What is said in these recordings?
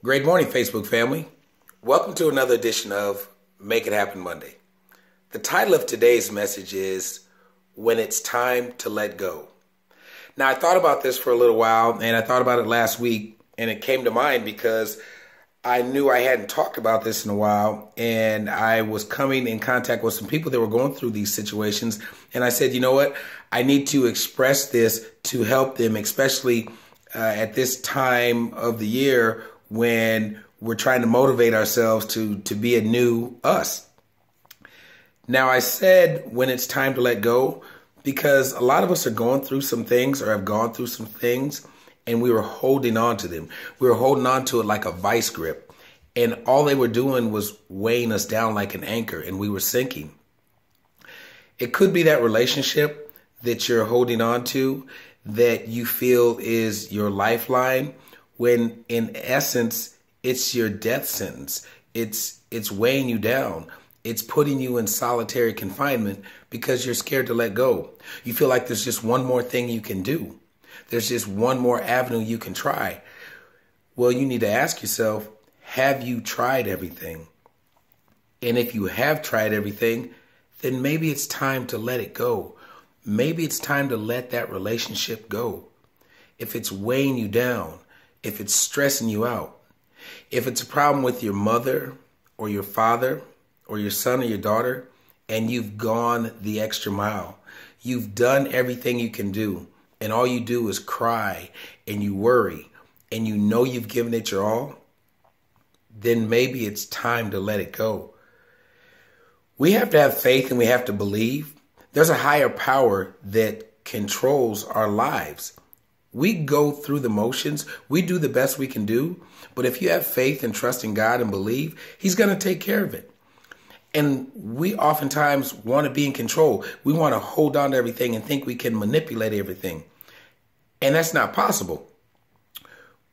Great morning, Facebook family. Welcome to another edition of Make It Happen Monday. The title of today's message is When It's Time to Let Go. Now, I thought about this for a little while, and I thought about it last week, and it came to mind because I knew I hadn't talked about this in a while, and I was coming in contact with some people that were going through these situations, and I said, you know what? I need to express this to help them, especially at this time of the year when we're trying to motivate ourselves to be a new us. Now, I said when it's time to let go because a lot of us are going through some things or have gone through some things, and we were holding on to them. We were holding on to it like a vice grip, and all they were doing was weighing us down like an anchor, and we were sinking. It could be that relationship that you're holding on to that you feel is your lifeline, when in essence, it's your death sentence. It's weighing you down. It's putting you in solitary confinement because you're scared to let go. You feel like there's just one more thing you can do. There's just one more avenue you can try. Well, you need to ask yourself, have you tried everything? And if you have tried everything, then maybe it's time to let it go. Maybe it's time to let that relationship go. If it's weighing you down, if it's stressing you out, if it's a problem with your mother or your father or your son or your daughter, and you've gone the extra mile, you've done everything you can do, and all you do is cry and you worry, and you know you've given it your all, then maybe it's time to let it go. We have to have faith and we have to believe. There's a higher power that controls our lives. We go through the motions. We do the best we can do. But if you have faith and trust in God and believe, He's going to take care of it. And we oftentimes want to be in control. We want to hold on to everything and think we can manipulate everything. And that's not possible.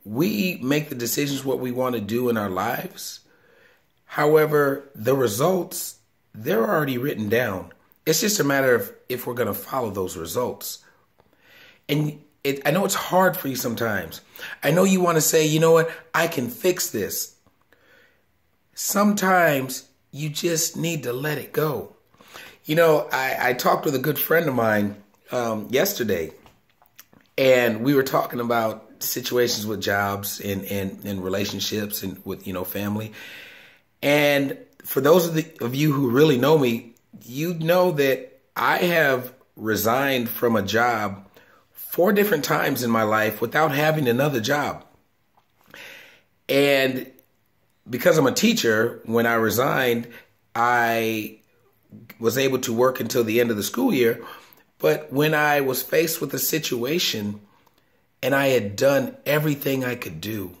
We make the decisions what we want to do in our lives. However, the results, they're already written down. It's just a matter of if we're going to follow those results. And I know it's hard for you sometimes. I know you want to say, you know what, I can fix this. Sometimes you just need to let it go. You know, I talked with a good friend of mine yesterday, and we were talking about situations with jobs and relationships and with, family. And for those of you who really know me, you know that I have resigned from a job 4 different times in my life without having another job. And because I'm a teacher, when I resigned, I was able to work until the end of the school year. But when I was faced with a situation and I had done everything I could do,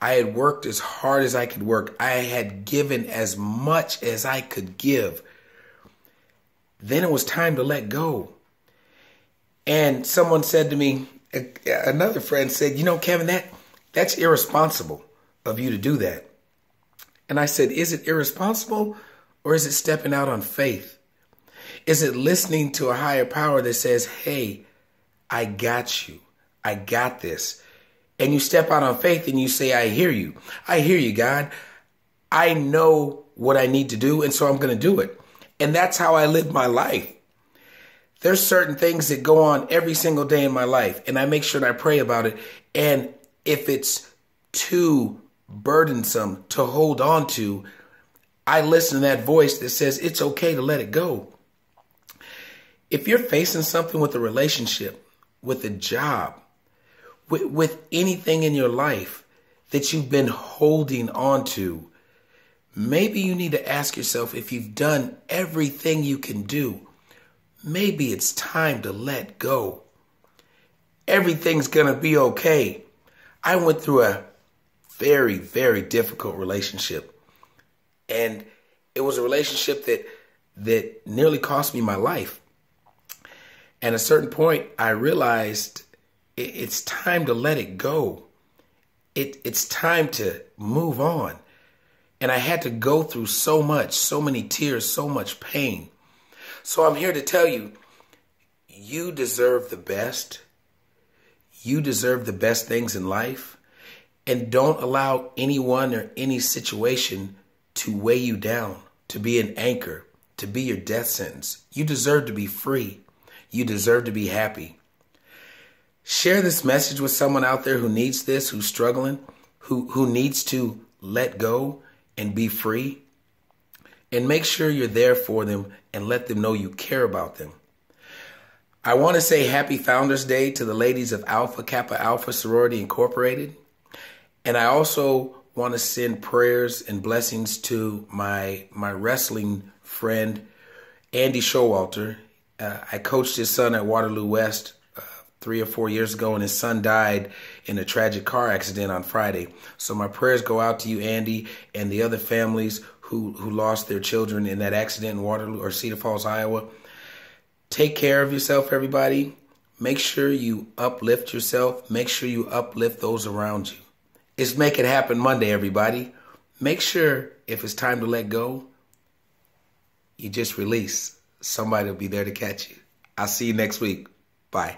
I had worked as hard as I could work, I had given as much as I could give, then it was time to let go. And someone said to me, another friend said, Kevin, that's irresponsible of you to do that. And I said, is it irresponsible or is it stepping out on faith? Is it listening to a higher power that says, hey, I got you. I got this. And you step out on faith and you say, I hear you. I hear you, God. I know what I need to do, and so I'm going to do it. And that's how I live my life. There's certain things that go on every single day in my life, and I make sure that I pray about it. And if it's too burdensome to hold on to, I listen to that voice that says it's okay to let it go. If you're facing something with a relationship, with a job, with anything in your life that you've been holding on to, maybe you need to ask yourself, if you've done everything you can do, maybe it's time to let go. Everything's going to be okay. I went through a very, very difficult relationship. And it was a relationship that nearly cost me my life. At a certain point, I realized it's time to let it go. It's time to move on. And I had to go through so much, so many tears, so much pain. So I'm here to tell you, you deserve the best. You deserve the best things in life. And don't allow anyone or any situation to weigh you down, to be an anchor, to be your death sentence. You deserve to be free. You deserve to be happy. Share this message with someone out there who needs this, who's struggling, who needs to let go and be free. And make sure you're there for them and let them know you care about them. I want to say happy Founders Day to the ladies of Alpha Kappa Alpha Sorority Incorporated. And I also want to send prayers and blessings to my wrestling friend, Andy Showalter. I coached his son at Waterloo West 3 or 4 years ago, and his son died in a tragic car accident on Friday. So my prayers go out to you, Andy, and the other families who lost their children in that accident in Waterloo or Cedar Falls, Iowa. Take care of yourself, everybody. Make sure you uplift yourself. Make sure you uplift those around you. It's Make It Happen Monday, everybody. Make sure if it's time to let go, you just release. Somebody will be there to catch you. I'll see you next week. Bye.